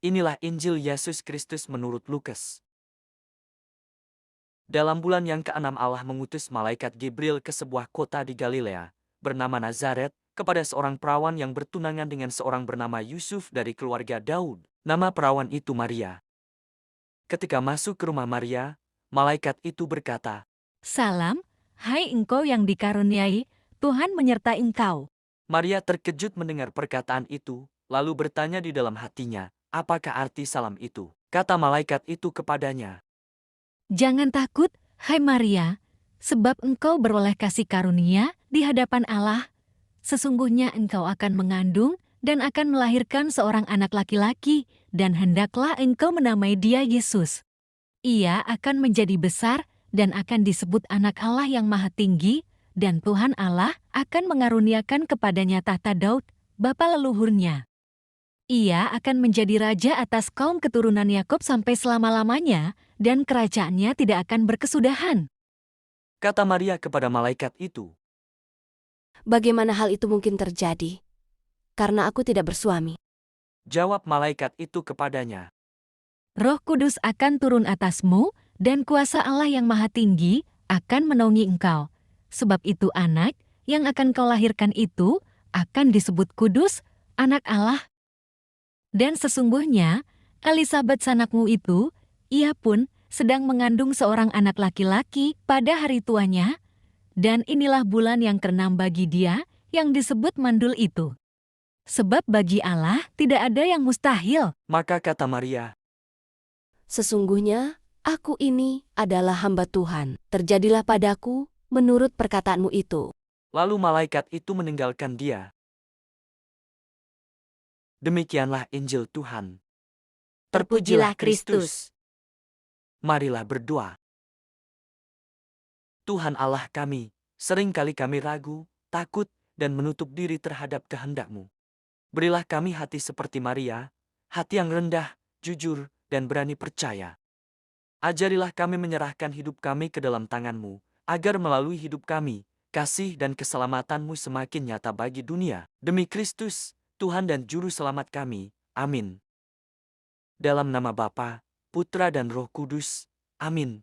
Inilah Injil Yesus Kristus menurut Lukas. Dalam bulan yang ke-6 Allah mengutus malaikat Gabriel ke sebuah kota di Galilea, bernama Nazaret, kepada seorang perawan yang bertunangan dengan seorang bernama Yusuf dari keluarga Daud. Nama perawan itu Maria. Ketika masuk ke rumah Maria, malaikat itu berkata, Salam, hai engkau yang dikaruniai, Tuhan menyertai engkau. Maria terkejut mendengar perkataan itu, lalu bertanya di dalam hatinya, apakah arti salam itu? Kata malaikat itu kepadanya, Jangan takut, hai Maria, sebab engkau beroleh kasih karunia di hadapan Allah. Sesungguhnya engkau akan mengandung dan akan melahirkan seorang anak laki-laki, dan hendaklah engkau menamai dia Yesus. Ia akan menjadi besar dan akan disebut Anak Allah yang Maha Tinggi, dan Tuhan Allah akan mengaruniakan kepadanya tahta Daud, bapa leluhurnya. Ia akan menjadi raja atas kaum keturunan Yakub sampai selama-lamanya, dan kerajaannya tidak akan berkesudahan. kata Maria kepada malaikat itu, Bagaimana hal itu mungkin terjadi? Karena aku tidak bersuami. jawab malaikat itu kepadanya, Roh Kudus akan turun atasmu, dan kuasa Allah yang Maha Tinggi akan menaungi engkau. Sebab itu anak yang akan kau lahirkan itu akan disebut kudus, anak Allah. Dan sesungguhnya, Elisabet sanakmu itu, ia pun sedang mengandung seorang anak laki-laki pada hari tuanya, dan inilah bulan yang ke-6 bagi dia yang disebut mandul itu. Sebab bagi Allah tidak ada yang mustahil. maka kata Maria, Sesungguhnya, aku ini adalah hamba Tuhan. Terjadilah padaku menurut perkataanmu itu. lalu malaikat itu meninggalkan dia. Demikianlah Injil Tuhan. Terpujilah Kristus. Marilah berdoa. Tuhan Allah kami, seringkali kami ragu, takut, dan menutup diri terhadap kehendak-Mu. Berilah kami hati seperti Maria, hati yang rendah, jujur, dan berani percaya. Ajarilah kami menyerahkan hidup kami ke dalam tangan-Mu, agar melalui hidup kami, kasih dan keselamatan-Mu semakin nyata bagi dunia. Demi Kristus, Tuhan dan Juru Selamat kami. Amin. Dalam nama Bapa, Putra dan Roh Kudus. Amin.